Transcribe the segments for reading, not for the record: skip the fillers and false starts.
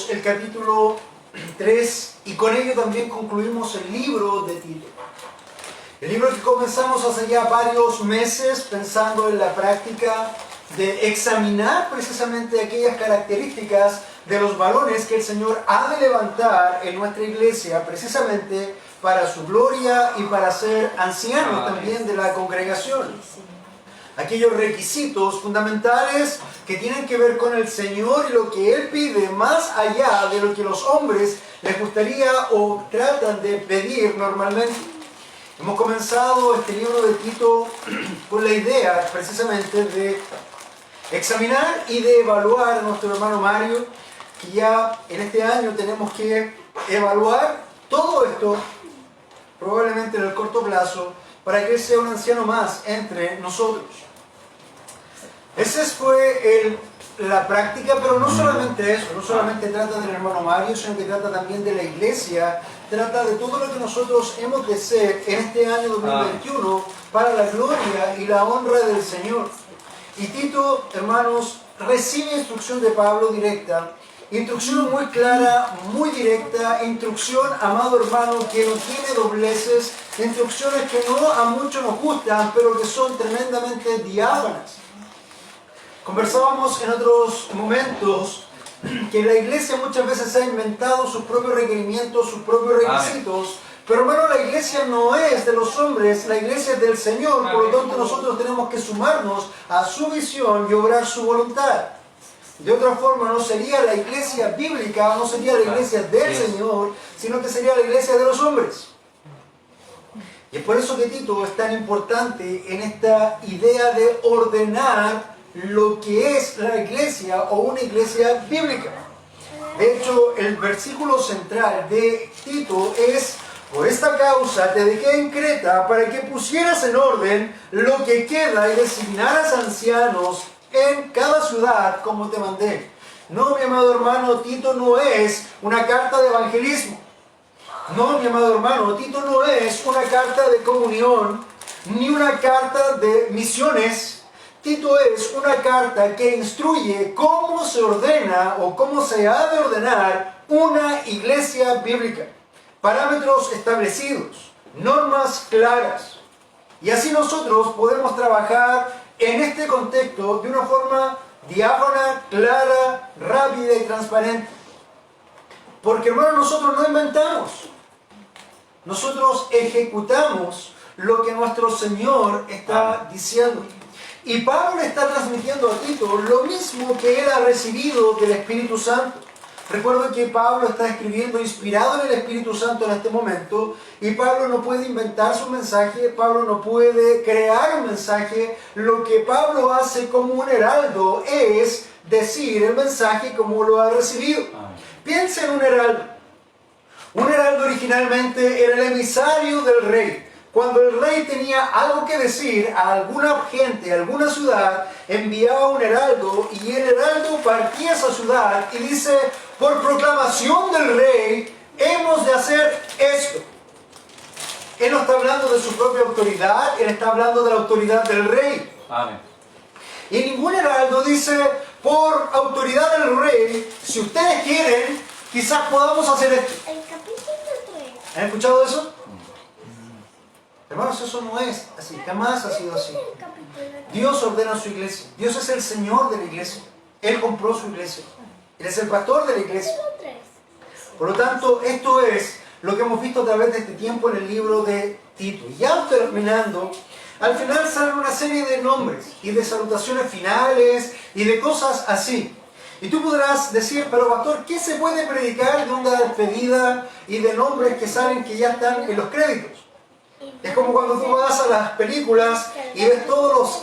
terminamos el capítulo 3 y con ello también concluimos el libro de Tito. El libro que comenzamos hace ya varios meses pensando en la práctica de examinar precisamente aquellas características de los varones que el Señor ha de levantar en nuestra iglesia precisamente para su gloria y para ser ancianos también de la congregación. Aquellos requisitos fundamentales que tienen que ver con el Señor y lo que Él pide más allá de lo que los hombres les gustaría o tratan de pedir normalmente. Hemos comenzado este libro de Tito con la idea precisamente de examinar y de evaluar a nuestro hermano Mario, que ya en este año tenemos que evaluar todo esto, probablemente en el corto plazo, para que él sea un anciano más entre nosotros. Esa fue la práctica, pero no solamente eso, no solamente trata del hermano Mario, sino que trata también de la iglesia, trata de todo lo que nosotros hemos de ser en este año 2021 para la gloria y la honra del Señor. Y Tito, hermanos, recibe instrucción de Pablo directa, instrucción muy clara, muy directa, instrucción, amado hermano, que no tiene dobleces, instrucciones que no a muchos nos gustan, pero que son tremendamente diáfanas. Conversábamos en otros momentos que la iglesia muchas veces ha inventado sus propios requerimientos, sus propios requisitos, pero hermano, la iglesia no es de los hombres, la iglesia es del Señor, por lo tanto nosotros tenemos que sumarnos a su visión y obrar su voluntad. De otra forma no sería la iglesia bíblica, no sería la iglesia del Señor, sino que sería la iglesia de los hombres. Y es por eso que Tito es tan importante en esta idea de ordenar lo que es la iglesia o una iglesia bíblica. De hecho, el versículo central de Tito es: por esta causa te dejé en Creta para que pusieras en orden lo que queda y designaras ancianos en cada ciudad como te mandé. No, mi amado hermano, Tito no es una carta de evangelismo. No, mi amado hermano, Tito no es una carta de comunión, ni una carta de misiones. Tito es una carta que instruye cómo se ordena o cómo se ha de ordenar una iglesia bíblica. Parámetros establecidos, normas claras. Y así nosotros podemos trabajar en este contexto de una forma diáfana, clara, rápida y transparente. Porque hermanos, nosotros no inventamos. Nosotros ejecutamos lo que nuestro Señor está diciendo. Y Pablo le está transmitiendo a Tito lo mismo que él ha recibido del Espíritu Santo. Recuerden que Pablo está escribiendo inspirado en el Espíritu Santo en este momento, y Pablo no puede inventar su mensaje, Pablo no puede crear un mensaje. Lo que Pablo hace como un heraldo es decir el mensaje como lo ha recibido. Piensa en un heraldo. Un heraldo originalmente era el emisario del rey. Cuando el rey tenía algo que decir a alguna gente, a alguna ciudad, enviaba un heraldo, y el heraldo partía a esa ciudad y dice: por proclamación del rey, hemos de hacer esto. Él no está hablando de su propia autoridad, él está hablando de la autoridad del rey. Amén. Y ningún heraldo dice: por autoridad del rey, si ustedes quieren, quizás podamos hacer esto. ¿Han escuchado eso? Hermanos, eso no es así, jamás ha sido así. Dios ordena su iglesia. Dios es el Señor de la iglesia. Él compró su iglesia. Él es el pastor de la iglesia. Por lo tanto, esto es lo que hemos visto a través de este tiempo en el libro de Tito. Y ya terminando, al final salen una serie de nombres y de salutaciones finales y de cosas así. Y tú podrás decir: pero pastor, ¿qué se puede predicar de una despedida y de nombres que salen que ya están en los créditos? Es como cuando tú vas a las películas y ves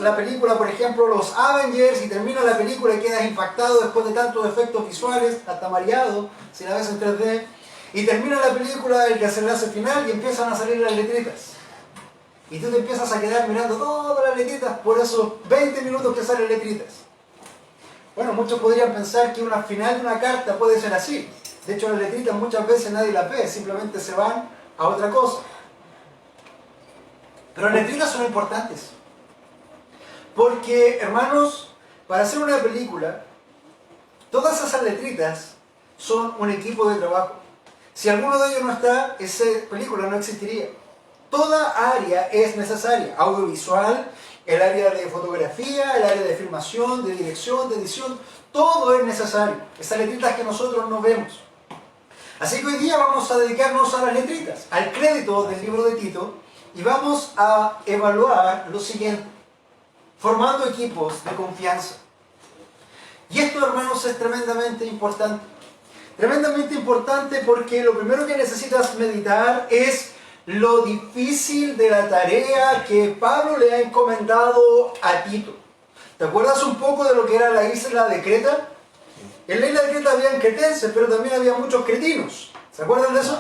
la película, por ejemplo, los Avengers, y termina la película y quedas impactado después de tantos efectos visuales, hasta mareado, si la ves en 3D, y termina la película, el desenlace final, y empiezan a salir las letritas. Y tú te empiezas a quedar mirando todas las letritas por esos 20 minutos que salen letritas. Bueno, muchos podrían pensar que una final de una carta puede ser así. De hecho, las letritas muchas veces nadie las ve, simplemente se van a otra cosa. Pero las letritas son importantes. Porque, hermanos, para hacer una película, todas esas letritas son un equipo de trabajo. Si alguno de ellos no está, esa película no existiría. Toda área es necesaria. Audiovisual, el área de fotografía, el área de filmación, de dirección, de edición, todo es necesario. Esas letritas que nosotros no vemos. Así que hoy día vamos a dedicarnos a las letritas, al crédito del libro de Tito, y vamos a evaluar lo siguiente: formando equipos de confianza. Y esto, hermanos, es tremendamente importante. Tremendamente importante porque lo primero que necesitas meditar es lo difícil de la tarea que Pablo le ha encomendado a Tito. ¿Te acuerdas un poco de lo que era la isla de Creta? En la isla de Creta habían cretenses, pero también había muchos cretinos. ¿Se acuerdan de eso?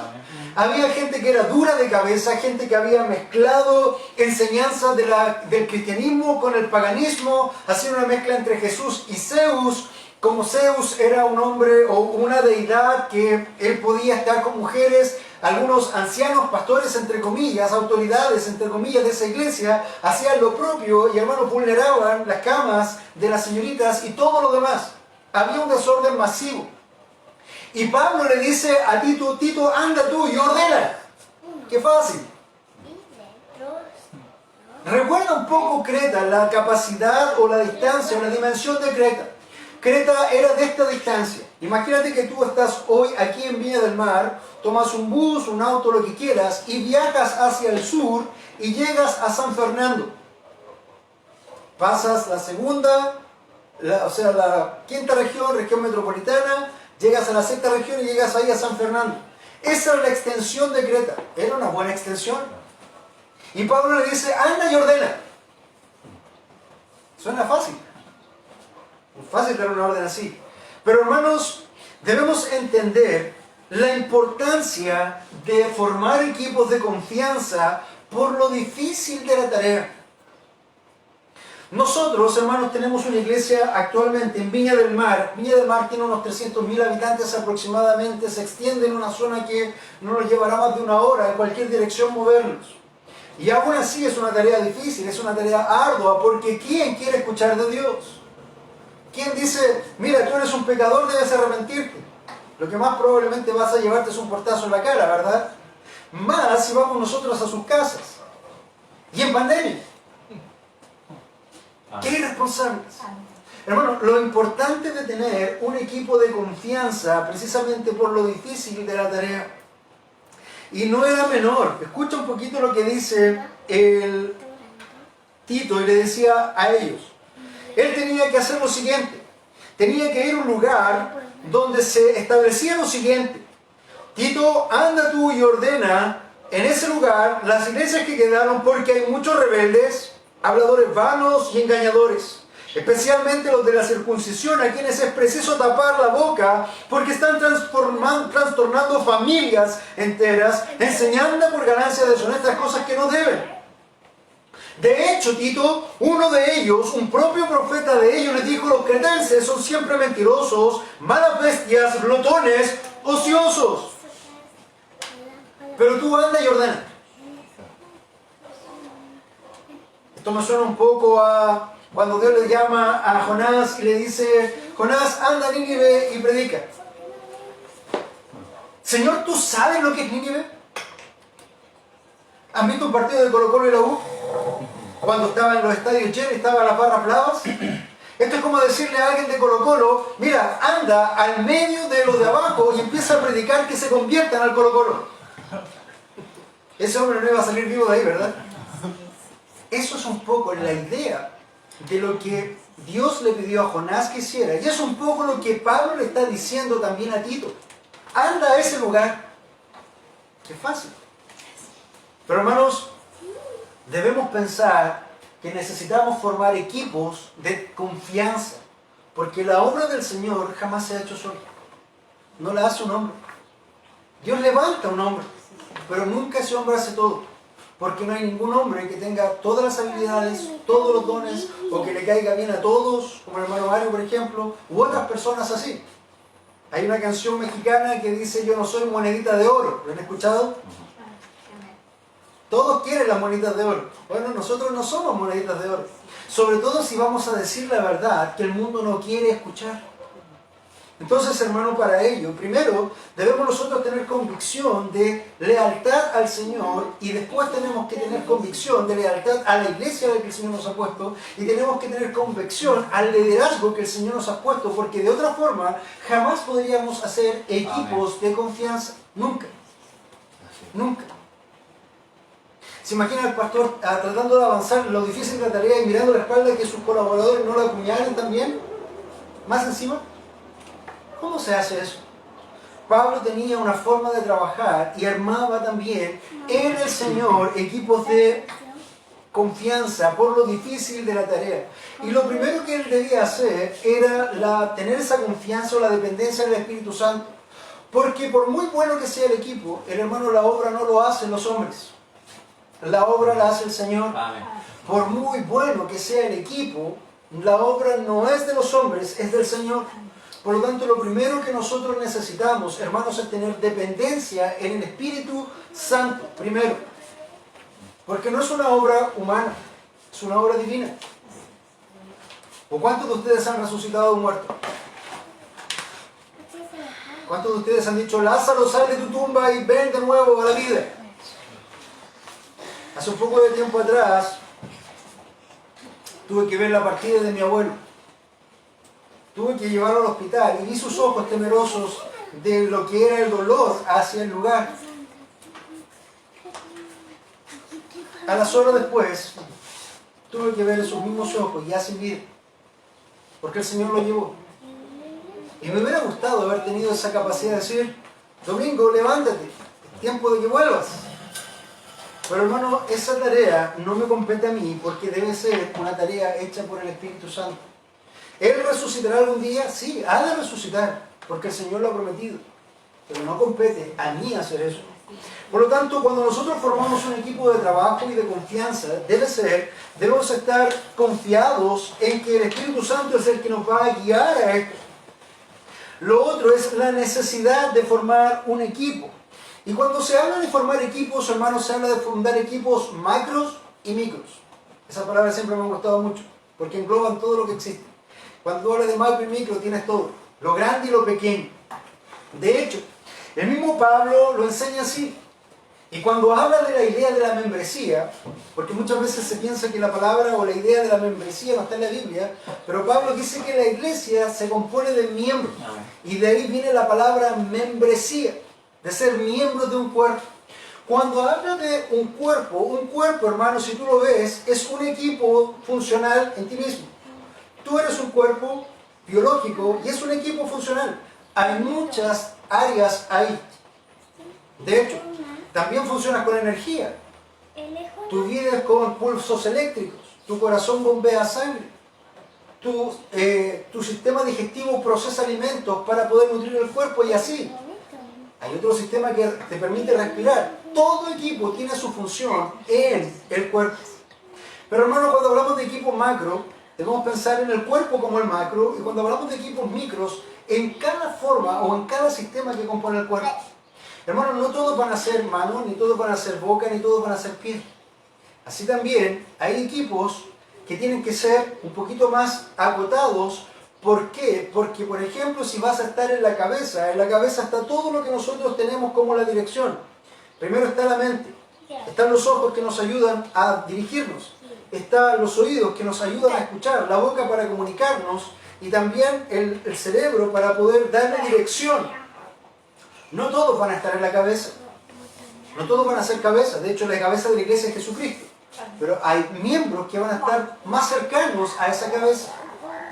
Había gente que era dura de cabeza, gente que había mezclado enseñanzas del cristianismo con el paganismo, haciendo una mezcla entre Jesús y Zeus. Como Zeus era un hombre o una deidad que él podía estar con mujeres, algunos ancianos, pastores, entre comillas, autoridades, entre comillas, de esa iglesia, hacían lo propio y, hermanos, vulneraban las camas de las señoritas y todo lo demás. Había un desorden masivo. Y Pablo le dice a Tito: Tito, anda tú y ordena. ¡Qué fácil! Recuerda un poco Creta, la capacidad o la distancia o la dimensión de Creta. Creta era de esta distancia. Imagínate que tú estás hoy aquí en Viña del Mar, tomas un bus, un auto, lo que quieras, y viajas hacia el sur y llegas a San Fernando. Pasas la segunda, la quinta región, región metropolitana, llegas a la sexta región y llegas ahí a San Fernando. Esa es la extensión de Creta. Era una buena extensión. Y Pablo le dice: anda y ordena. Suena fácil. Es fácil dar una orden así. Pero, hermanos, debemos entender la importancia de formar equipos de confianza por lo difícil de la tarea. Nosotros, hermanos, tenemos una iglesia actualmente en Viña del Mar. Viña del Mar tiene unos 300.000 habitantes aproximadamente. Se extiende en una zona que no nos llevará más de una hora en cualquier dirección movernos. Y aún así es una tarea difícil, es una tarea ardua, porque ¿quién quiere escuchar de Dios? ¿Quién dice: mira, tú eres un pecador, debes arrepentirte? Lo que más probablemente vas a llevarte es un portazo en la cara, ¿verdad? Más si vamos nosotros a sus casas. Y en pandemia. ¡Qué irresponsables! Hermano, lo importante de tener un equipo de confianza, precisamente por lo difícil de la tarea. Y no era menor. Escucha un poquito lo que dice el Tito, y le decía a ellos. Él tenía que hacer lo siguiente. Tenía que ir a un lugar donde se establecía lo siguiente: Tito, anda tú y ordena en ese lugar las iglesias que quedaron, porque hay muchos rebeldes, habladores vanos y engañadores, especialmente los de la circuncisión, a quienes es preciso tapar la boca, porque están trastornando familias enteras, enseñando por ganancias deshonestas cosas que no deben. De hecho, Tito, uno de ellos, un propio profeta de ellos, les dijo: los cretenses son siempre mentirosos, malas bestias, glotones, ociosos. Pero tú anda y ordena. Esto me suena un poco a cuando Dios le llama a Jonás y le dice: Jonás, anda a Nínive y predica. Señor, ¿tú sabes lo que es Nínive? ¿Han visto un partido de Colo-Colo y la U? Cuando estaban los estadios llenos y estaban las barras bravas. Esto es como decirle a alguien de Colo-Colo: mira, anda al medio de los de abajo y empieza a predicar que se conviertan al Colo-Colo. Ese hombre no iba a salir vivo de ahí, ¿verdad? Eso es un poco la idea de lo que Dios le pidió a Jonás que hiciera. Y es un poco lo que Pablo le está diciendo también a Tito. Anda a ese lugar. Qué fácil. Pero, hermanos, debemos pensar que necesitamos formar equipos de confianza, porque la obra del Señor jamás se ha hecho sola. No la hace un hombre. Dios levanta a un hombre, pero nunca ese hombre hace todo, porque no hay ningún hombre que tenga todas las habilidades, todos los dones, o que le caiga bien a todos, como el hermano Mario, por ejemplo, u otras personas así. Hay una canción mexicana que dice: yo no soy monedita de oro. ¿Lo han escuchado? Todos quieren las moneditas de oro. Bueno, nosotros no somos moneditas de oro. Sobre todo si vamos a decir la verdad que el mundo no quiere escuchar. Entonces, hermano, para ello, primero debemos nosotros tener convicción de lealtad al Señor y después tenemos que tener convicción de lealtad a la iglesia a la que el Señor nos ha puesto y tenemos que tener convicción al liderazgo que el Señor nos ha puesto, porque de otra forma jamás podríamos hacer equipos de confianza. Nunca. Nunca. ¿Se imagina el pastor tratando de avanzar lo difícil de la tarea y mirando la espalda de que sus colaboradores no lo apuñalen también? ¿Más encima? ¿Cómo se hace eso? Pablo tenía una forma de trabajar y armaba también en el Señor equipos de confianza por lo difícil de la tarea. Y lo primero que él debía hacer era tener esa confianza o la dependencia del Espíritu Santo. Porque por muy bueno que sea el equipo, el hermano, la obra no lo hacen los hombres. La obra la hace el Señor. Amén. Por muy bueno que sea el equipo, la obra no es de los hombres, es del Señor. Por lo tanto, lo primero que nosotros necesitamos, hermanos, es tener dependencia en el Espíritu Santo, primero. Porque no es una obra humana, es una obra divina. ¿O cuántos de ustedes han resucitado a un muerto? ¿Cuántos de ustedes han dicho, Lázaro, sal de tu tumba y ven de nuevo a la vida? Hace un poco de tiempo atrás, tuve que ver la partida de mi abuelo. Tuve que llevarlo al hospital y vi sus ojos temerosos de lo que era el dolor hacia el lugar. A las horas después, tuve que ver esos mismos ojos ya sin vida, porque el Señor lo llevó. Y me hubiera gustado haber tenido esa capacidad de decir, Domingo, levántate, es tiempo de que vuelvas. Pero hermano, esa tarea no me compete a mí porque debe ser una tarea hecha por el Espíritu Santo. ¿Él resucitará algún día? Sí, ha de resucitar, porque el Señor lo ha prometido. Pero no compete a mí hacer eso. Por lo tanto, cuando nosotros formamos un equipo de trabajo y de confianza, debemos estar confiados en que el Espíritu Santo es el que nos va a guiar a esto. Lo otro es la necesidad de formar un equipo. Y cuando se habla de formar equipos, hermanos, se habla de fundar equipos macros y micros. Esa palabra siempre me ha gustado mucho, porque engloban todo lo que existe. Cuando hablas de macro y micro tienes todo, lo grande y lo pequeño. De hecho, el mismo Pablo lo enseña así. Y cuando habla de la idea de la membresía, porque muchas veces se piensa que la palabra o la idea de la membresía no está en la Biblia, pero Pablo dice que la iglesia se compone de miembros. Y de ahí viene la palabra membresía, de ser miembros de un cuerpo. Cuando habla de un cuerpo, hermano, si tú lo ves, es un equipo funcional en ti mismo. Tú eres un cuerpo biológico y es un equipo funcional. Hay muchas áreas ahí. De hecho, también funcionas con energía. Tu vida es con pulsos eléctricos. Tu corazón bombea sangre. Tu sistema digestivo procesa alimentos para poder nutrir el cuerpo y así. Hay otro sistema que te permite respirar. Todo equipo tiene su función en el cuerpo. Pero hermano, cuando hablamos de equipo macro, debemos pensar en el cuerpo como el macro, y cuando hablamos de equipos micros, en cada forma o en cada sistema que compone el cuerpo. Hermano, no todos van a ser manos, ni todos van a ser boca, ni todos van a ser pies. Así también hay equipos que tienen que ser un poquito más acotados. ¿Por qué? Porque, por ejemplo, si vas a estar en la cabeza está todo lo que nosotros tenemos como la dirección. Primero está la mente, están los ojos que nos ayudan a dirigirnos, están los oídos que nos ayudan a escuchar, la boca para comunicarnos y también el cerebro para poder darle dirección. No todos van a estar en la cabeza, no todos van a ser cabeza, de hecho la cabeza de la iglesia es Jesucristo, pero hay miembros que van a estar más cercanos a esa cabeza.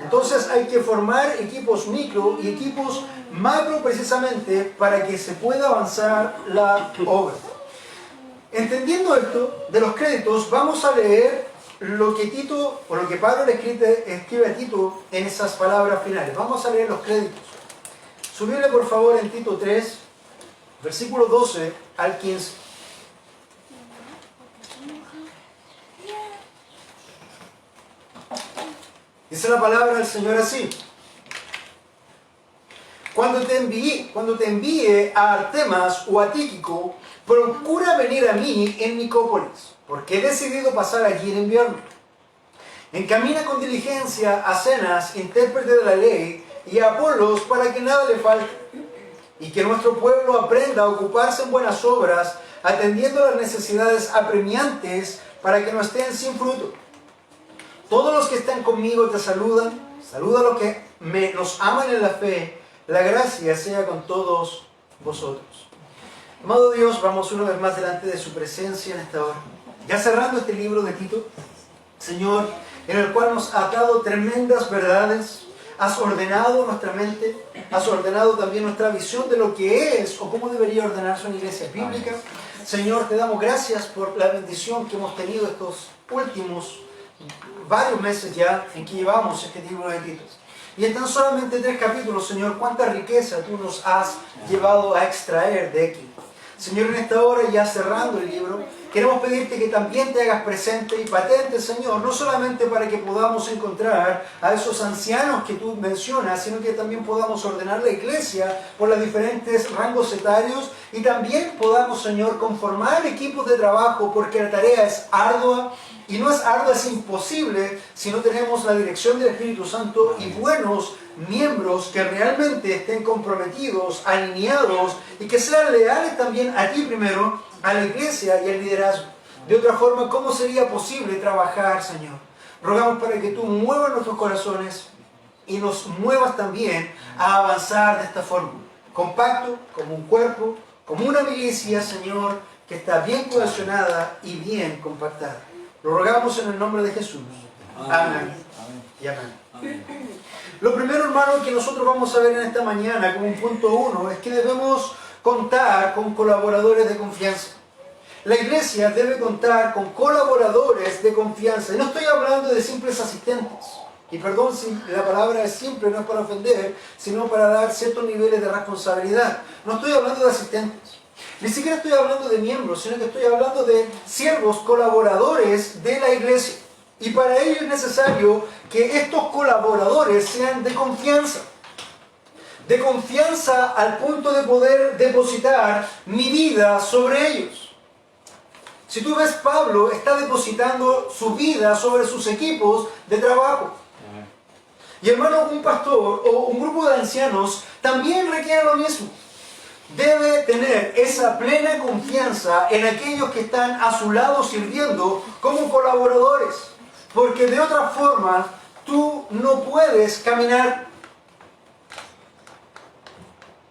Entonces hay que formar equipos micro y equipos macro precisamente para que se pueda avanzar la obra. Entendiendo esto de los créditos, vamos a leer lo que Tito, o lo que Pablo le escribe a Tito en esas palabras finales. Vamos a leer los créditos. Subirle por favor en Tito 3, versículo 12 al 15. Dice la palabra del Señor así: cuando te envíe a Artemas o a Tíquico, procura venir a mí en Nicópolis, porque he decidido pasar allí el invierno. Encamina con diligencia a Zenas, intérprete de la ley, y a Apolos para que nada le falte, y que nuestro pueblo aprenda a ocuparse en buenas obras, atendiendo las necesidades apremiantes para que no estén sin fruto. Todos los que están conmigo te saludan. Saluda a los que nos aman en la fe. La gracia sea con todos vosotros. Amado Dios, vamos una vez más delante de su presencia en esta hora. Ya cerrando este libro de Tito, Señor, en el cual nos ha dado tremendas verdades. Has ordenado nuestra mente, has ordenado también nuestra visión de lo que es o cómo debería ordenarse una iglesia bíblica. Señor, te damos gracias por la bendición que hemos tenido estos últimos varios meses ya en que llevamos este libro de Tito. Y en tan solamente 3 capítulos, Señor, cuánta riqueza tú nos has llevado a extraer de aquí. Señor, en esta hora, ya cerrando el libro, queremos pedirte que también te hagas presente y patente, Señor, no solamente para que podamos encontrar a esos ancianos que tú mencionas, sino que también podamos ordenar la iglesia por los diferentes rangos etarios y también podamos, Señor, conformar equipos de trabajo, porque la tarea es ardua. Y no es ardua, es imposible si no tenemos la dirección del Espíritu Santo y buenos miembros que realmente estén comprometidos, alineados y que sean leales también a ti primero, a la iglesia y al liderazgo. De otra forma, ¿cómo sería posible trabajar, Señor? Rogamos para que tú muevas nuestros corazones y nos muevas también a avanzar de esta forma. Compacto, como un cuerpo, como una milicia, Señor, que está bien cohesionada y bien compactada. Lo rogamos en el nombre de Jesús. Amén. Y amén. Lo primero, hermano, que nosotros vamos a ver en esta mañana como un punto 1 es que debemos contar con colaboradores de confianza. La iglesia debe contar con colaboradores de confianza. Y no estoy hablando de simples asistentes. Y perdón si la palabra es simple, no es para ofender, sino para dar ciertos niveles de responsabilidad. No estoy hablando de asistentes. Ni siquiera estoy hablando de miembros, sino que estoy hablando de siervos, colaboradores de la iglesia. Y para ello es necesario que estos colaboradores sean de confianza. De confianza al punto de poder depositar mi vida sobre ellos. Si tú ves, Pablo está depositando su vida sobre sus equipos de trabajo. Y hermano, un pastor o un grupo de ancianos también requiere lo mismo. Debe tener esa plena confianza en aquellos que están a su lado sirviendo como colaboradores. Porque de otra forma, tú no puedes caminar.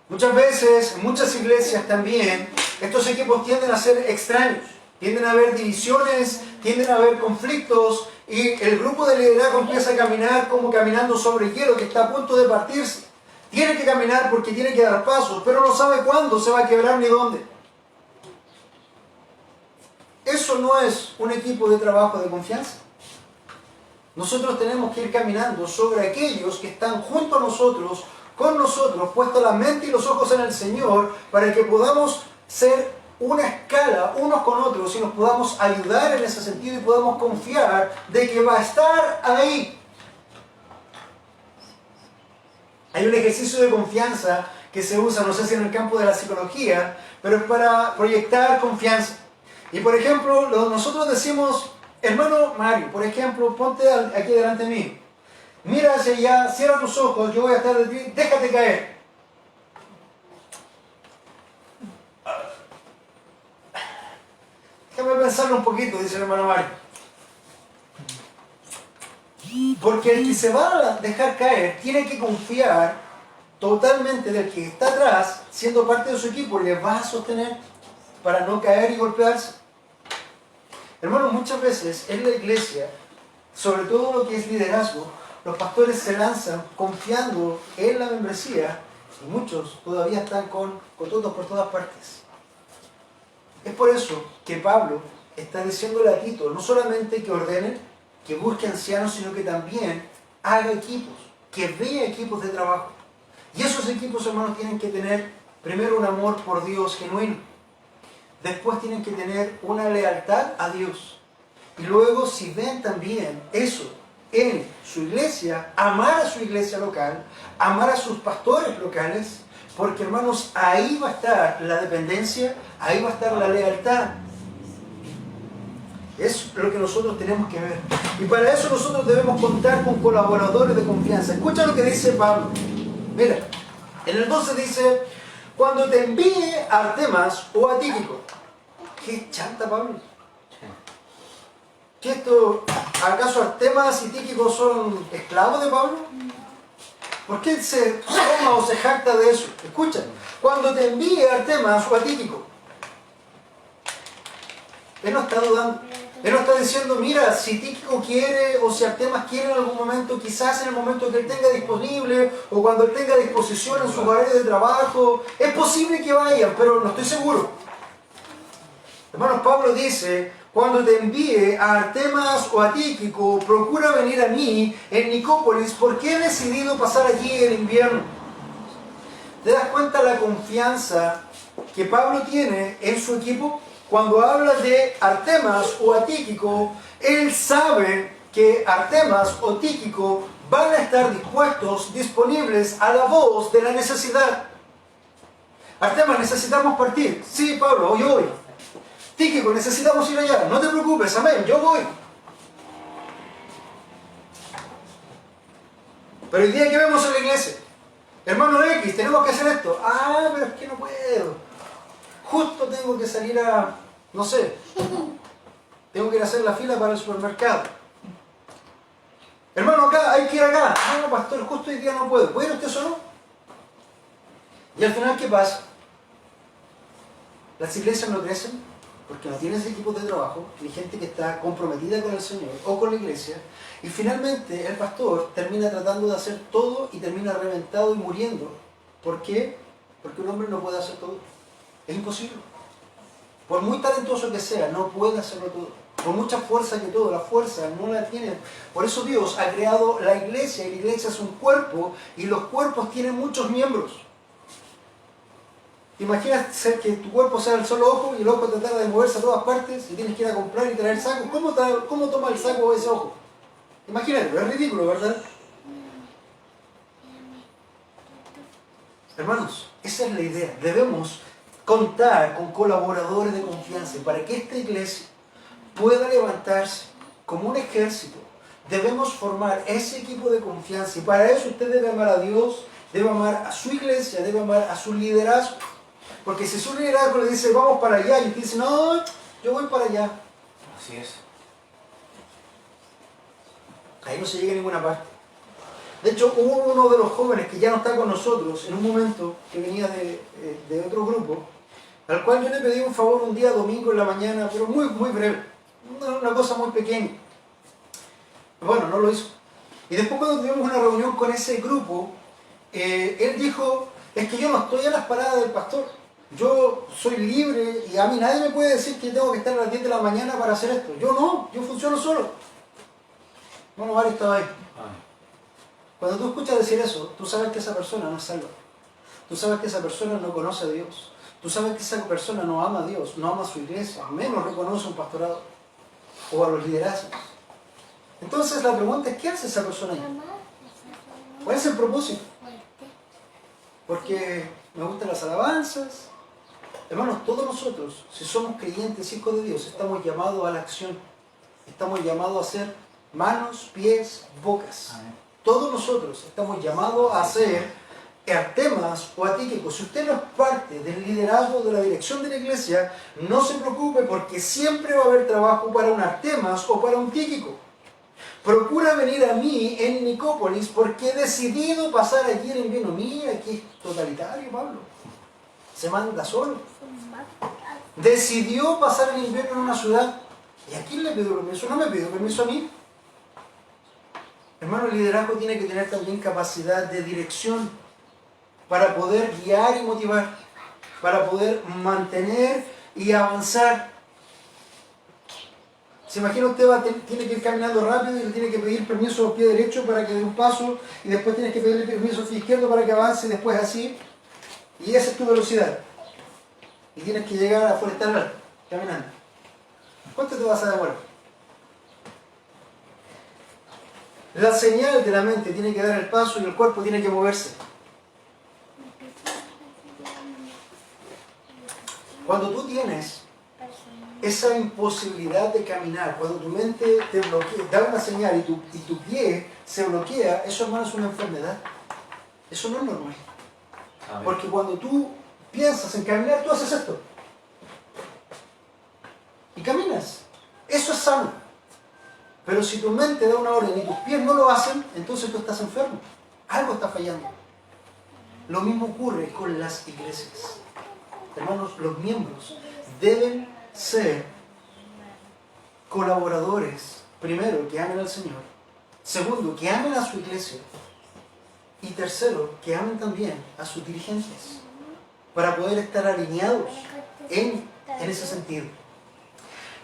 Muchas veces, en muchas iglesias también, estos equipos tienden a ser extraños. Tienden a haber divisiones, tienden a haber conflictos y el grupo de liderazgo empieza a caminar como caminando sobre hielo que está a punto de partirse. Tiene que caminar porque tiene que dar pasos, pero no sabe cuándo se va a quebrar ni dónde. Eso no es un equipo de trabajo de confianza. Nosotros tenemos que ir caminando sobre aquellos que están junto a nosotros, con nosotros, puesta la mente y los ojos en el Señor, para que podamos ser una escala unos con otros y nos podamos ayudar en ese sentido y podamos confiar de que va a estar ahí. Hay un ejercicio de confianza que se usa, no sé si en el campo de la psicología, pero es para proyectar confianza. Y por ejemplo, nosotros decimos, hermano Mario, por ejemplo, ponte aquí delante de mí. Mira hacia allá, cierra tus ojos, yo voy a estar de ti, déjate caer. Déjame pensarlo un poquito, dice el hermano Mario. Porque el que se va a dejar caer tiene que confiar totalmente del que está atrás, siendo parte de su equipo, le va a sostener para no caer y golpearse. Hermanos, muchas veces en la iglesia, sobre todo lo que es liderazgo, los pastores se lanzan confiando en la membresía y muchos todavía están con cototos por todas partes. Es por eso que Pablo está diciéndole a Tito, no solamente que ordene, que busque ancianos, sino que también haga equipos, que vea equipos de trabajo. Y esos equipos, hermanos, tienen que tener primero un amor por Dios genuino. Después tienen que tener una lealtad a Dios. Y luego, si ven también eso en su iglesia, amar a su iglesia local, amar a sus pastores locales, porque, hermanos, ahí va a estar la dependencia, ahí va a estar la lealtad. Es lo que nosotros tenemos que ver. Y para eso nosotros debemos contar con colaboradores de confianza. Escucha lo que dice Pablo. Mira, en el 12 dice, cuando te envíe a Artemas o a Tíquico. ¿Qué chanta, Pablo? ¿Qué esto, acaso Artemas y Tíquico son esclavos de Pablo? ¿Por qué se toma o se jacta de eso? Escucha, cuando te envíe a Artemas o a Tíquico. Él no está dudando. Él no está diciendo, mira, si Tíquico quiere o si Artemas quiere en algún momento, quizás en el momento que él tenga disponible o cuando él tenga disposición en su horario de trabajo, es posible que vayan, pero no estoy seguro. Hermanos, Pablo dice, cuando te envíe a Artemas o a Tíquico, procura venir a mí en Nicópolis porque he decidido pasar allí el invierno. ¿Te das cuenta la confianza que Pablo tiene en su equipo? Cuando habla de Artemas o a Tíquico, él sabe que Artemas o Tíquico van a estar dispuestos, disponibles a la voz de la necesidad. Artemas, necesitamos partir. Sí, Pablo, hoy voy. Tíquico, necesitamos ir allá. No te preocupes, amén, yo voy. Pero el día que vemos en la iglesia, hermano X, tenemos que hacer esto. Ah, pero es que no puedo. Justo tengo que salir a, no sé, tengo que ir a hacer la fila para el supermercado. Hermano, acá, hay que ir acá. No, pastor, justo hoy día no puedo. ¿Puede ir usted solo? Y al final, ¿qué pasa? Las iglesias no crecen porque no tienes equipos de trabajo, ni gente que está comprometida con el Señor o con la iglesia. Y finalmente, el pastor termina tratando de hacer todo y termina reventado y muriendo. ¿Por qué? Porque un hombre no puede hacer todo. Es imposible. Por muy talentoso que sea, no puede hacerlo todo. Por mucha fuerza que todo, la fuerza no la tiene. Por eso Dios ha creado la iglesia, y la iglesia es un cuerpo, y los cuerpos tienen muchos miembros. ¿Te imaginas que tu cuerpo sea el solo ojo, y el ojo te trata de moverse a todas partes, y tienes que ir a comprar y traer saco? ¿Cómo toma el saco ese ojo? Imagínate, es ridículo, ¿verdad? Hermanos, esa es la idea. Debemos contar con colaboradores de confianza. Y para que esta iglesia pueda levantarse como un ejército, debemos formar ese equipo de confianza. Y para eso usted debe amar a Dios, debe amar a su iglesia, debe amar a su liderazgo. Porque si su liderazgo le dice, vamos para allá, y usted dice, no, yo voy para allá. Así es. Ahí no se llega a ninguna parte. De hecho, hubo uno de los jóvenes que ya no está con nosotros, en un momento que venía de otro grupo, al cual yo le pedí un favor un día domingo en la mañana, pero muy breve, una cosa muy pequeña. Bueno, no lo hizo. Y después cuando tuvimos una reunión con ese grupo, él dijo, es que yo no estoy a las paradas del pastor, yo soy libre y a mí nadie me puede decir que tengo que estar a las 10 de la mañana para hacer esto. Yo no, yo funciono solo. Bueno, Mario estaba ahí. Cuando tú escuchas decir eso, tú sabes que esa persona no es salva. Tú sabes que esa persona no conoce a Dios. Tú sabes que esa persona no ama a Dios, no ama a su iglesia, menos reconoce un pastorado o a los liderazgos. Entonces la pregunta es, ¿qué hace esa persona ahí? ¿Cuál es el propósito? Porque me gustan las alabanzas. Hermanos, todos nosotros, si somos creyentes, hijos de Dios, estamos llamados a la acción. Estamos llamados a ser manos, pies, bocas. Todos nosotros estamos llamados a ser Artemas o a Tíquico. Si usted no es parte del liderazgo de la dirección de la iglesia, no se preocupe porque siempre va a haber trabajo para un Artemas o para un Tíquico. Procura venir a mí en Nicópolis porque he decidido pasar allí el invierno. Mira, aquí es totalitario, Pablo. Se manda solo. Decidió pasar el invierno en una ciudad. ¿Y a quién le pidió permiso? No me pidió permiso a mí. Hermano, el liderazgo tiene que tener también capacidad de dirección para poder guiar y motivar, para poder mantener y avanzar. ¿Se imagina usted tiene que ir caminando rápido y le tiene que pedir permiso al pie derecho para que dé un paso y después tienes que pedirle permiso al pie izquierdo para que avance y después así? Y esa es tu velocidad. Y tienes que llegar a Forestal caminando. ¿Cuánto te vas a demorar? La señal de la mente tiene que dar el paso y el cuerpo tiene que moverse. Cuando tú tienes esa imposibilidad de caminar, cuando tu mente te bloquea, da una señal y tu pie se bloquea, eso, hermano, es una enfermedad. Eso no es normal. Amén. Porque cuando tú piensas en caminar, tú haces esto. Y caminas. Eso es sano. Pero si tu mente da una orden y tus pies no lo hacen, entonces tú estás enfermo. Algo está fallando. Lo mismo ocurre con las iglesias. Hermanos, los miembros deben ser colaboradores. Primero, que amen al Señor. Segundo, que amen a su iglesia. Y tercero, que amen también a sus dirigentes. Para poder estar alineados en ese sentido.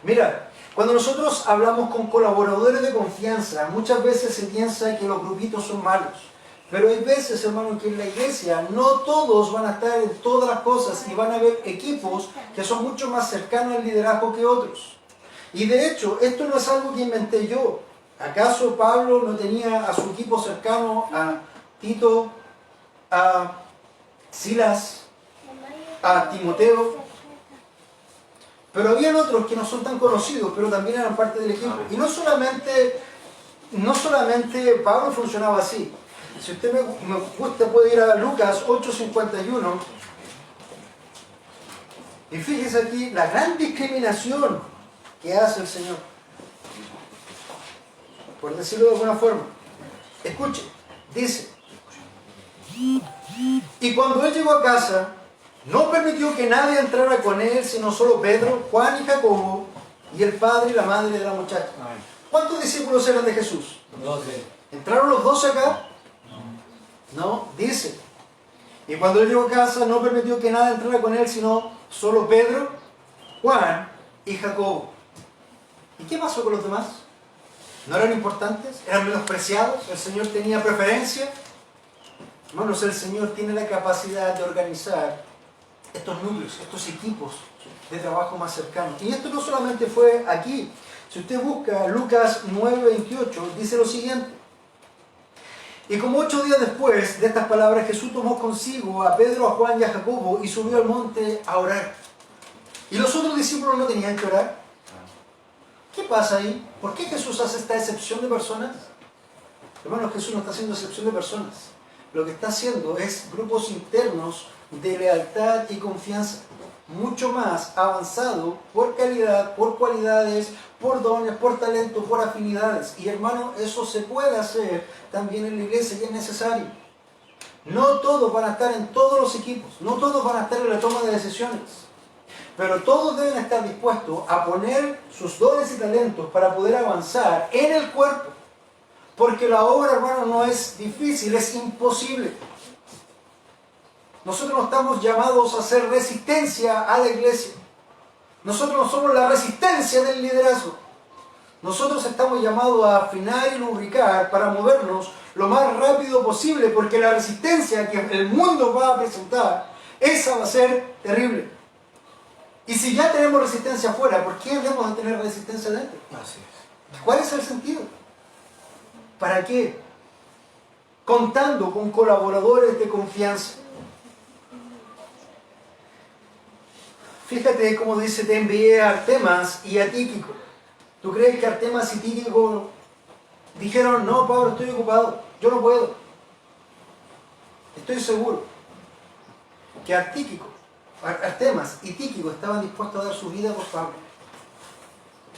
Mira, cuando nosotros hablamos con colaboradores de confianza, muchas veces se piensa que los grupitos son malos. Pero hay veces, hermano, que en la iglesia no todos van a estar en todas las cosas y van a haber equipos que son mucho más cercanos al liderazgo que otros. Y de hecho, esto no es algo que inventé yo. ¿Acaso Pablo no tenía a su equipo cercano a Tito, a Silas, a Timoteo? Pero habían otros que no son tan conocidos, pero también eran parte del equipo. Y no solamente Pablo funcionaba así. Si usted me gusta, puede ir a Lucas 8:51. Y fíjese aquí la gran discriminación que hace el Señor. Por decirlo de alguna forma. Escuche, dice: y cuando él llegó a casa, no permitió que nadie entrara con él, sino solo Pedro, Juan y Jacobo, y el padre y la madre de la muchacha. ¿Cuántos discípulos eran de Jesús? 12. ¿Entraron los 12 acá? No, dice. Y cuando él llegó a casa, no permitió que nadie entrara con él, sino solo Pedro, Juan y Jacobo. ¿Y qué pasó con los demás? ¿No eran importantes? ¿Eran menospreciados? ¿El Señor tenía preferencia? Hermanos, el Señor tiene la capacidad de organizar estos núcleos, estos equipos de trabajo más cercanos. Y esto no solamente fue aquí. Si usted busca Lucas 9:28, dice lo siguiente: y como 8 días después de estas palabras, Jesús tomó consigo a Pedro, a Juan y a Jacobo y subió al monte a orar. ¿Y los otros discípulos no tenían que orar? ¿Qué pasa ahí? ¿Por qué Jesús hace esta excepción de personas? Hermanos, Jesús no está haciendo excepción de personas. Lo que está haciendo es grupos internos de lealtad y confianza, mucho más avanzado por calidad, por cualidades, por dones, por talento, por afinidades. Y hermano, eso se puede hacer también en la iglesia y es necesario. No todos van a estar en todos los equipos, no todos van a estar en la toma de decisiones, pero todos deben estar dispuestos a poner sus dones y talentos para poder avanzar en el cuerpo. Porque la obra, hermano, no es difícil, es imposible. Nosotros no estamos llamados a hacer resistencia a la iglesia. Nosotros no somos la resistencia del liderazgo. Nosotros estamos llamados a afinar y lubricar para movernos lo más rápido posible, porque la resistencia que el mundo va a presentar, esa va a ser terrible. Y si ya tenemos resistencia afuera, ¿por qué debemos de tener resistencia dentro? Así es. ¿Cuál es el sentido? ¿Para qué? Contando con colaboradores de confianza. Fíjate cómo dice: te envié a Artemas y a Tíquico. ¿Tú crees que Artemas y Tíquico dijeron: no, Pablo, estoy ocupado, yo no puedo? Estoy seguro que Artemas y Tíquico estaban dispuestos a dar su vida por Pablo,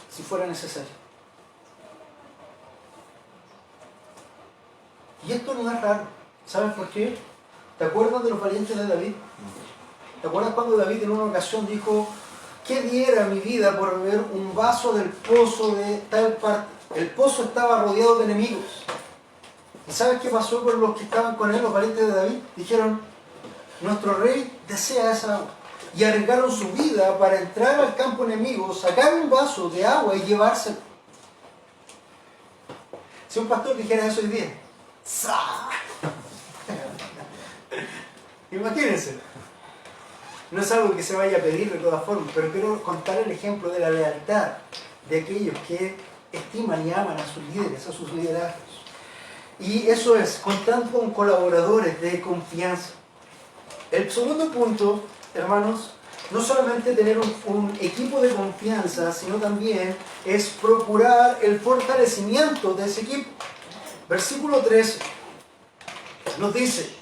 si fuera necesario. Y esto no es raro. ¿Sabes por qué? ¿Te acuerdas de los valientes de David? ¿Te acuerdas cuando David en una ocasión dijo: ¿qué diera mi vida por beber un vaso del pozo de tal parte? El pozo estaba rodeado de enemigos. ¿Y sabes qué pasó con los que estaban con él, los valientes de David? Dijeron: nuestro rey desea esa agua. Y arriesgaron su vida para entrar al campo enemigo, sacar un vaso de agua y llevárselo. Si un pastor dijera eso hoy día, ¡sa! Imagínense. No es algo que se vaya a pedir de todas formas, pero quiero contar el ejemplo de la lealtad de aquellos que estiman y aman a sus líderes, a sus liderazgos. Y eso es, contando con colaboradores de confianza. El segundo punto, hermanos, no solamente tener un equipo de confianza, sino también es procurar el fortalecimiento de ese equipo. Versículo 13 nos dice: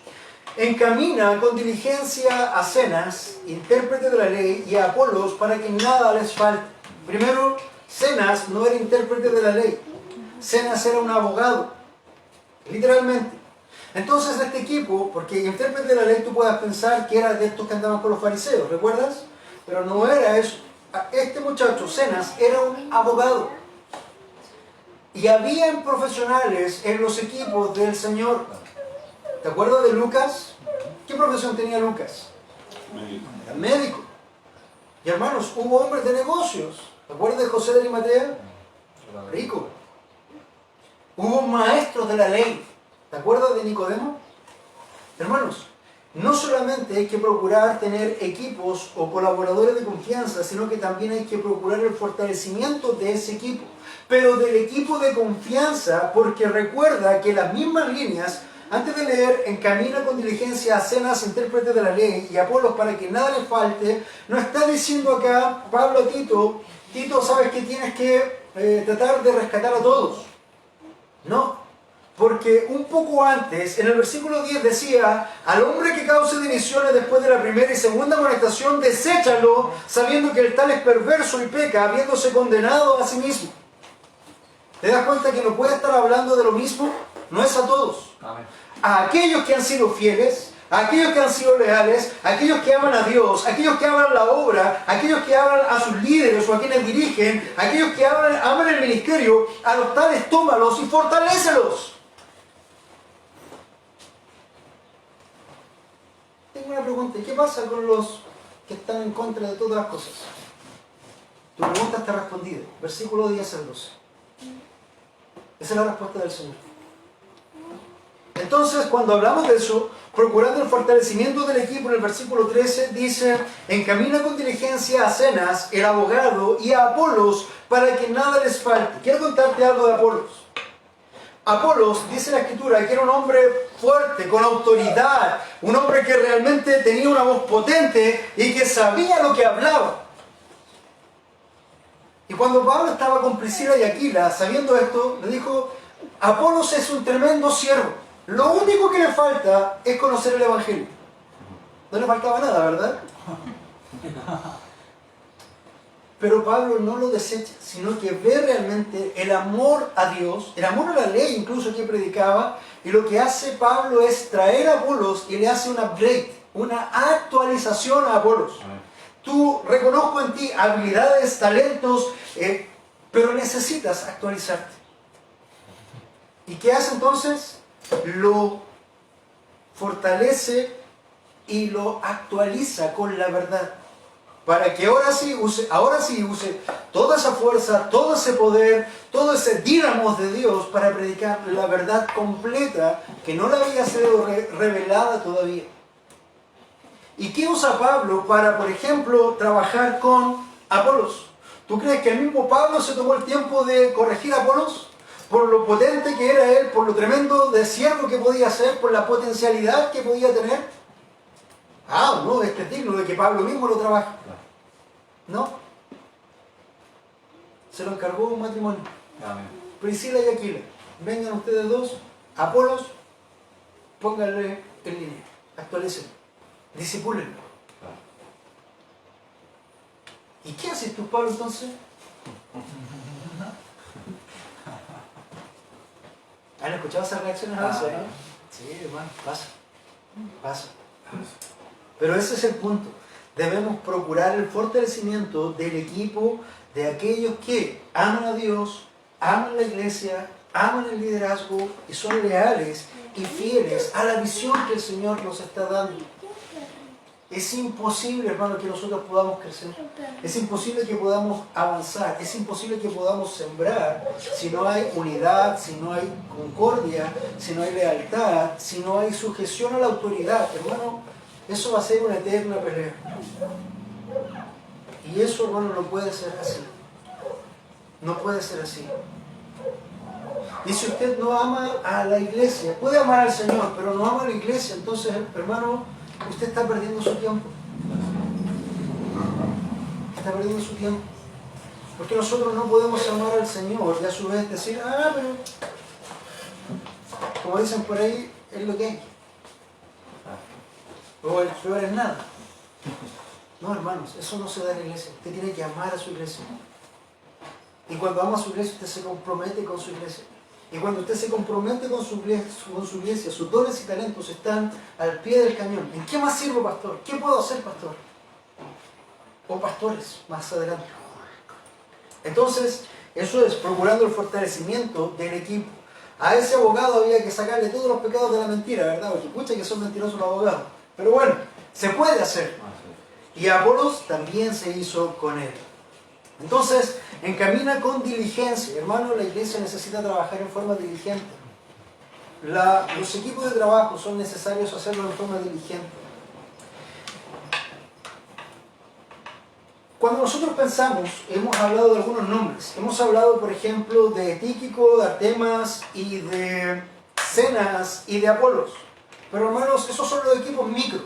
encamina con diligencia a Zenas, intérprete de la ley, y a Apolos para que nada les falte. Primero, Zenas no era intérprete de la ley. Zenas era un abogado, literalmente. Entonces este equipo, porque intérprete de la ley tú puedas pensar que era de estos que andaban con los fariseos, ¿recuerdas? Pero no era eso. Este muchacho, Zenas, era un abogado. Y habían profesionales en los equipos del Señor. ¿Te acuerdas de Lucas? ¿Qué profesión tenía Lucas? Era médico. Y hermanos, hubo hombres de negocios. ¿Te acuerdas de José de Arimatea? Rico. Hubo maestros de la ley. ¿Te acuerdas de Nicodemo? Hermanos, no solamente hay que procurar tener equipos o colaboradores de confianza, sino que también hay que procurar el fortalecimiento de ese equipo. Pero del equipo de confianza, porque recuerda que las mismas líneas, antes de leer, encamina con diligencia a Zenas, intérprete de la ley, y a Apolos para que nada le falte, no está diciendo acá Pablo a Tito, Tito, sabes que tienes que tratar de rescatar a todos. No, porque un poco antes, en el versículo 10 decía, al hombre que cause divisiones después de la primera y segunda amonestación, deséchalo, sabiendo que el tal es perverso y peca, habiéndose condenado a sí mismo. ¿Te das cuenta que no puede estar hablando de lo mismo? No es a todos. Amén. A aquellos que han sido fieles, a aquellos que han sido leales, a aquellos que aman a Dios, a aquellos que aman la obra, a aquellos que aman a sus líderes o a quienes dirigen, a aquellos que aman el ministerio, a los tales tómalos y fortalécelos. Tengo una pregunta, ¿y qué pasa con los que están en contra de todas las cosas? Tu pregunta está respondida, versículo 10 al 12. Esa es la respuesta del Señor. Entonces, cuando hablamos de eso, procurando el fortalecimiento del equipo, en el versículo 13 dice, encamina con diligencia a Zenas, el abogado, y a Apolos, para que nada les falte. Quiero contarte algo de Apolos. Apolos, dice la Escritura, que era un hombre fuerte, con autoridad, un hombre que realmente tenía una voz potente y que sabía lo que hablaba. Y cuando Pablo estaba con Priscila y Aquila, sabiendo esto, le dijo, Apolos es un tremendo siervo. Lo único que le falta es conocer el Evangelio. No le faltaba nada, ¿verdad? Pero Pablo no lo desecha, sino que ve realmente el amor a Dios, el amor a la ley incluso que predicaba, y lo que hace Pablo es traer a Apolos y le hace un upgrade, una actualización a Apolos. Tú, reconozco en ti habilidades, talentos, pero necesitas actualizarte. ¿Y qué hace entonces? Lo fortalece y lo actualiza con la verdad. Para que ahora sí use toda esa fuerza, todo ese poder, todo ese dínamo de Dios para predicar la verdad completa que no le había sido revelada todavía. ¿Y qué usa Pablo para, por ejemplo, trabajar con Apolos? ¿Tú crees que el mismo Pablo se tomó el tiempo de corregir a Apolos? Por lo potente que era él, por lo tremendo de siervo que podía ser, por la potencialidad que podía tener. No, es digno de que Pablo mismo lo trabaje. No. Se lo encargó un matrimonio. Amén. Priscila y Aquila. Vengan ustedes dos, Apolos, pónganle en línea, actualícenlo, disipúlenlo. ¿Y qué haces tú, Pablo, entonces? ¿Han escuchado esas reacciones a veces, no? Sí, hermano, pasa. Pero ese es el punto. Debemos procurar el fortalecimiento del equipo de aquellos que aman a Dios, aman la iglesia, aman el liderazgo y son leales y fieles a la visión que el Señor nos está dando. Es imposible, hermano, que nosotros podamos crecer. Es imposible que podamos avanzar. Es imposible que podamos sembrar si no hay unidad, si no hay concordia, si no hay lealtad, si no hay sujeción a la autoridad. Hermano, eso va a ser una eterna pelea. Y eso, hermano, no puede ser así. No puede ser así. Y si usted no ama a la iglesia, puede amar al Señor, pero no ama a la iglesia, entonces, hermano, usted está perdiendo su tiempo. Está perdiendo su tiempo. Porque nosotros no podemos amar al Señor y a su vez decir, pero como dicen por ahí, es lo que hay. o el peor es nada. No, hermanos, eso no se da en la iglesia. Usted tiene que amar a su iglesia. Y cuando ama a su iglesia, usted se compromete con su iglesia. Y cuando usted se compromete con su iglesia, sus dones y talentos están al pie del cañón. ¿En qué más sirvo, pastor? ¿Qué puedo hacer, pastor? O pastores, más adelante. Entonces, eso es procurando el fortalecimiento del equipo. A ese abogado había que sacarle todos los pecados de la mentira, ¿verdad? Porque escucha que son mentirosos los abogados. Pero bueno, se puede hacer. Y a Apolos también se hizo con él. Entonces, encamina con diligencia. Hermano, la iglesia necesita trabajar en forma diligente. Los equipos de trabajo son necesarios hacerlo en forma diligente. Cuando nosotros pensamos, hemos hablado de algunos nombres. Hemos hablado, por ejemplo, de Tíquico, de Artemas y de Zenas y de Apolos. Pero hermanos, esos son los equipos micro.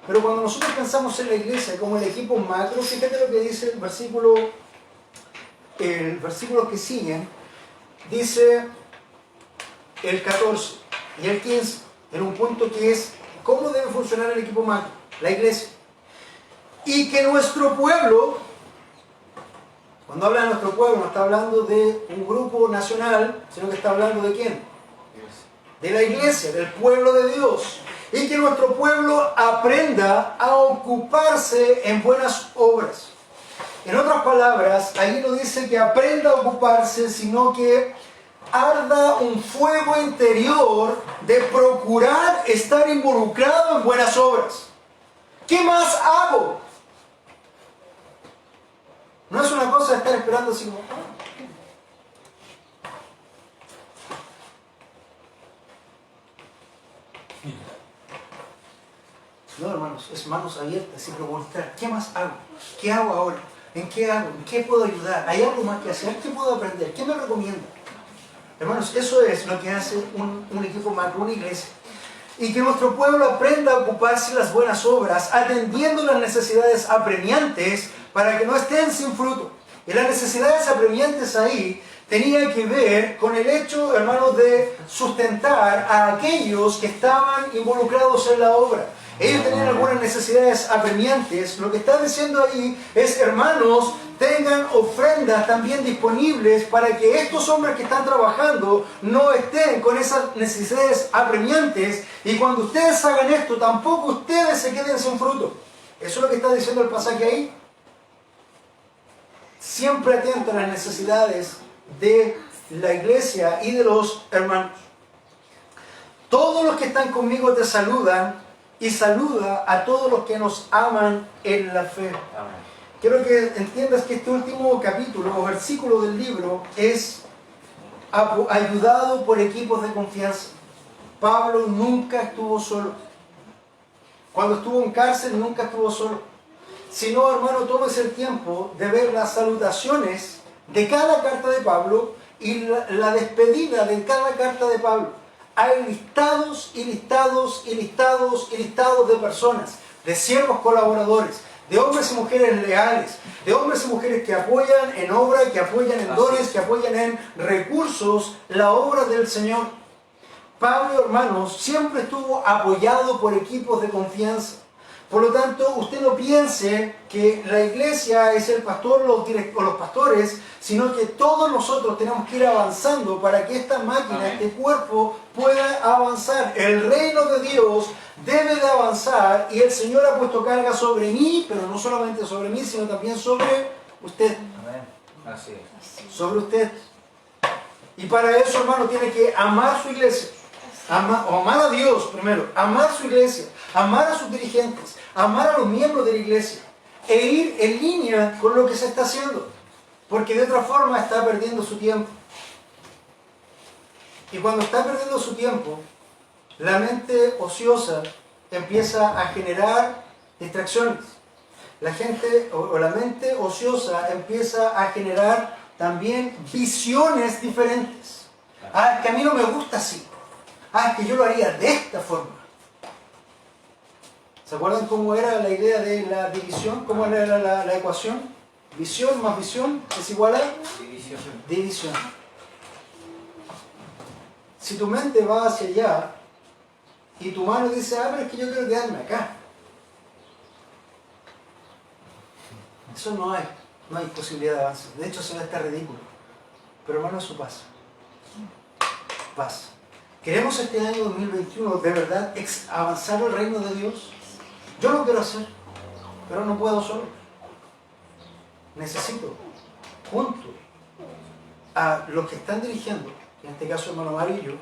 Pero cuando nosotros pensamos en la iglesia como el equipo macro, fíjate lo que dice el versículo que sigue. Dice el 14 y el 15, en un punto que es cómo debe funcionar el equipo macro, la iglesia. Y que nuestro pueblo, cuando habla de nuestro pueblo, no está hablando de un grupo nacional, sino que está hablando de ¿quién? De la iglesia, del pueblo de Dios. Y que nuestro pueblo aprenda a ocuparse en buenas obras. En otras palabras, ahí no dice que aprenda a ocuparse, sino que arda un fuego interior de procurar estar involucrado en buenas obras. ¿Qué más hago? No es una cosa de estar esperando así como... No, hermanos, es manos abiertas y preguntar, ¿qué más hago? ¿Qué hago ahora? ¿En qué hago? ¿En qué puedo ayudar? ¿Hay algo más que hacer? ¿Qué puedo aprender? ¿Qué me recomienda? Hermanos, eso es lo que hace un equipo macro, una iglesia. Y que nuestro pueblo aprenda a ocuparse de las buenas obras, atendiendo las necesidades apremiantes para que no estén sin fruto. Y las necesidades apremiantes ahí tenían que ver con el hecho, hermanos, de sustentar a aquellos que estaban involucrados en la obra. Ellos tenían algunas necesidades apremiantes. Lo que está diciendo ahí es, hermanos, tengan ofrendas también disponibles para que estos hombres que están trabajando no estén con esas necesidades apremiantes, y cuando ustedes hagan esto, tampoco ustedes se queden sin fruto. Eso es lo que está diciendo el pasaje ahí. Siempre atento a las necesidades de la iglesia y de los hermanos. Todos los que están conmigo te saludan, y saluda a todos los que nos aman en la fe. Amén. Quiero que entiendas que este último capítulo o versículo del libro es ayudado por equipos de confianza. Pablo nunca estuvo solo. Cuando estuvo en cárcel nunca estuvo solo. Sino, hermano, tómese el tiempo de ver las salutaciones de cada carta de Pablo y la despedida de cada carta de Pablo. Hay listados y listados y listados y listados de personas, de siervos colaboradores, de hombres y mujeres leales, de hombres y mujeres que apoyan en obra, que apoyan en dones, que apoyan en recursos la obra del Señor. Pablo, hermanos, siempre estuvo apoyado por equipos de confianza. Por lo tanto, usted no piense que la iglesia es el pastor o los pastores, sino que todos nosotros tenemos que ir avanzando para que esta máquina, este cuerpo, pueda avanzar. El reino de Dios debe de avanzar, y el Señor ha puesto carga sobre mí, pero no solamente sobre mí, sino también sobre usted. Amén. Así es. Sobre usted. Y para eso, hermano, tiene que amar su iglesia. Amar a Dios primero, amar su iglesia, amar a sus dirigentes, amar a los miembros de la iglesia, e ir en línea con lo que se está haciendo, porque de otra forma está perdiendo su tiempo. Y cuando está perdiendo su tiempo, la mente ociosa empieza a generar distracciones. La mente ociosa empieza a generar también visiones diferentes. Ah, es que a mí no me gusta así. Ah, es que yo lo haría de esta forma. ¿Se acuerdan cómo era la idea de la división? ¿Cómo era la ecuación? Visión más visión es igual a división. Si tu mente va hacia allá, y tu mano dice, pero es que yo quiero quedarme acá. Eso no hay posibilidad de avance. De hecho, se ve hasta ridículo. Pero hermano, eso pasa. Pasa. ¿Queremos este año 2021 de verdad avanzar el reino de Dios? Yo lo quiero hacer, pero no puedo solo. Necesito, junto a los que están dirigiendo, en este caso hermano Mario y yo,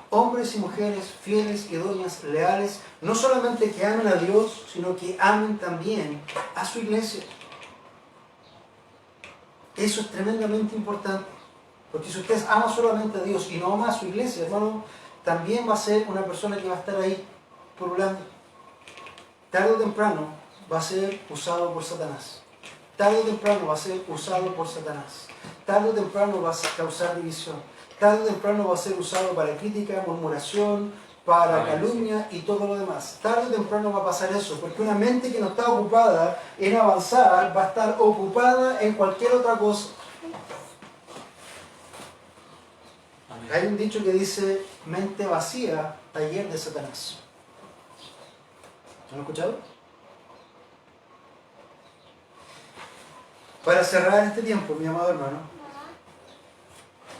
hombres y mujeres fieles, idóneas, leales, no solamente que amen a Dios, sino que amen también a su iglesia. Eso es tremendamente importante, porque si usted ama solamente a Dios y no ama a su iglesia, hermano, también va a ser una persona que va a estar ahí pululando. Tarde o temprano va a ser usado por Satanás. Tarde o temprano va a ser usado por Satanás. Tarde o temprano va a causar división. Tarde o temprano va a ser usado para crítica, murmuración, para calumnia y todo lo demás. Tarde o temprano va a pasar eso, porque una mente que no está ocupada en avanzar va a estar ocupada en cualquier otra cosa. Hay un dicho que dice, mente vacía, taller de Satanás. ¿Lo han escuchado? Para cerrar este tiempo, mi amado hermano,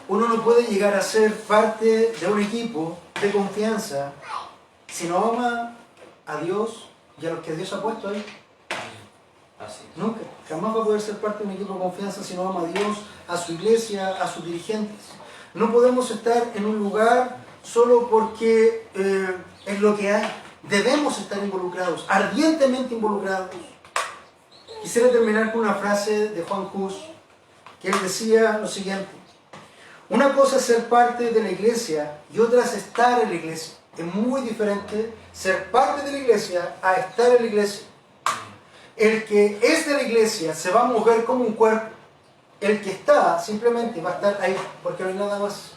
uno no puede llegar a ser parte de un equipo de confianza si no ama a Dios y a los que Dios ha puesto ahí. Nunca, jamás va a poder ser parte de un equipo de confianza si no ama a Dios, a su iglesia, a sus dirigentes. No podemos estar en un lugar solo porque es lo que hay. Debemos estar involucrados, ardientemente involucrados. Quisiera terminar con una frase de Juan Hus, que él decía lo siguiente: una cosa es ser parte de la iglesia y otra es estar en la iglesia. Es muy diferente ser parte de la iglesia a estar en la iglesia. El que es de la iglesia se va a mover como un cuerpo. El que está simplemente va a estar ahí, porque no hay nada más.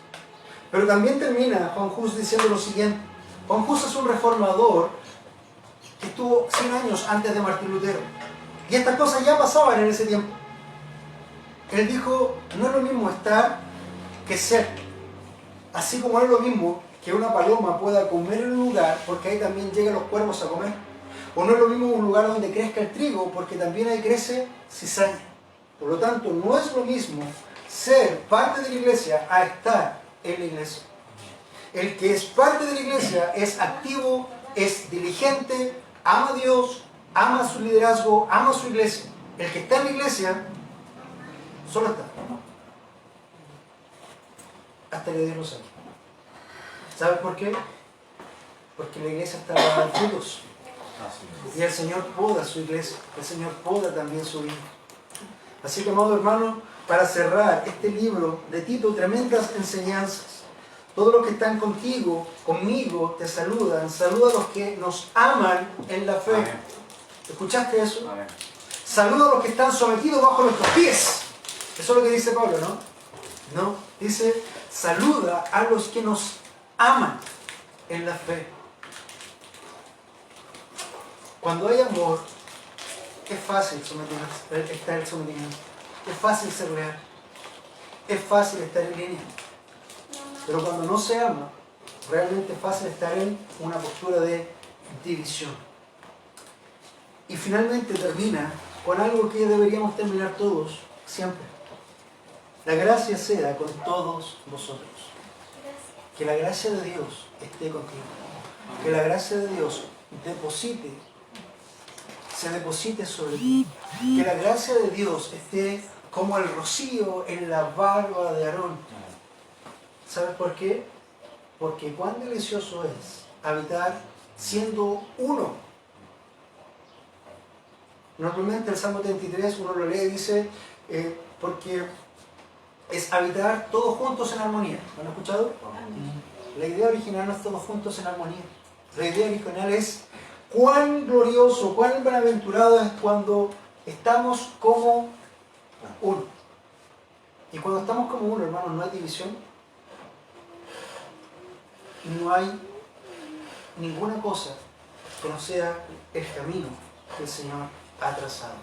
Pero también termina Juan Hus diciendo lo siguiente. Juan Hus es un reformador que estuvo 100 años antes de Martín Lutero. Y estas cosas ya pasaban en ese tiempo. Él dijo, no es lo mismo estar que ser. Así como no es lo mismo que una paloma pueda comer en un lugar, porque ahí también llegan los cuervos a comer. O no es lo mismo un lugar donde crezca el trigo, porque también ahí crece cizaña. Por lo tanto, no es lo mismo ser parte de la iglesia a estar en la iglesia. El que es parte de la iglesia es activo, es diligente, ama a Dios, ama su liderazgo, ama su iglesia. El que está en la iglesia solo está. Hasta que Dios lo saque. ¿Sabes por qué? Porque la iglesia está dando frutos. Y el Señor poda su iglesia. El Señor poda también su vida. Así que, amado hermano, para cerrar este libro de Tito, tremendas enseñanzas. Todos los que están contigo, conmigo, te saludan. Saluda a los que nos aman en la fe. Amén. ¿Escuchaste eso? Amén. Saluda a los que están sometidos bajo nuestros pies. Eso es lo que dice Pablo, ¿no? No, dice, saluda a los que nos aman en la fe. Cuando hay amor, es fácil estar en sometimiento. Es fácil ser leal. Es fácil estar en línea. Pero cuando no se ama, realmente es fácil estar en una postura de división. Y finalmente termina con algo que deberíamos terminar todos siempre. La gracia sea con todos vosotros. Que la gracia de Dios esté contigo. Que la gracia de Dios se deposite sobre ti. Que la gracia de Dios esté como el rocío en la barba de Aarón. ¿Sabes por qué? Porque cuán delicioso es habitar siendo uno. Normalmente el Salmo 33 uno lo lee y dice, porque es habitar todos juntos en armonía. ¿Lo han escuchado? La idea original no es todos juntos en armonía. La idea original es cuán glorioso, cuán bienaventurado es cuando estamos como uno. Y cuando estamos como uno, hermanos, no hay división. No hay ninguna cosa que no sea el camino que el Señor ha trazado.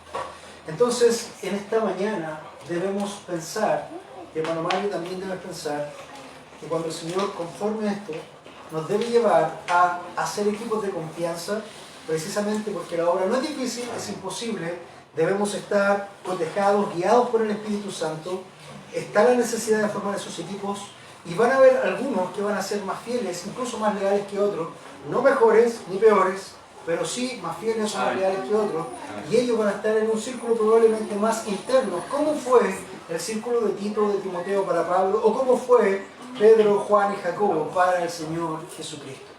Entonces, en esta mañana debemos pensar, que hermano Mario también debe pensar, que cuando el Señor conforme a esto nos debe llevar a hacer equipos de confianza, precisamente porque la obra no es difícil, es imposible. Debemos estar cotejados, guiados por el Espíritu Santo. Está la necesidad de formar esos equipos y van a haber algunos que van a ser más fieles, incluso más leales que otros, no mejores ni peores, pero sí más fieles o más leales que otros, y ellos van a estar en un círculo probablemente más interno, como fue el círculo de Tito, de Timoteo para Pablo, o como fue Pedro, Juan y Jacobo para el Señor Jesucristo.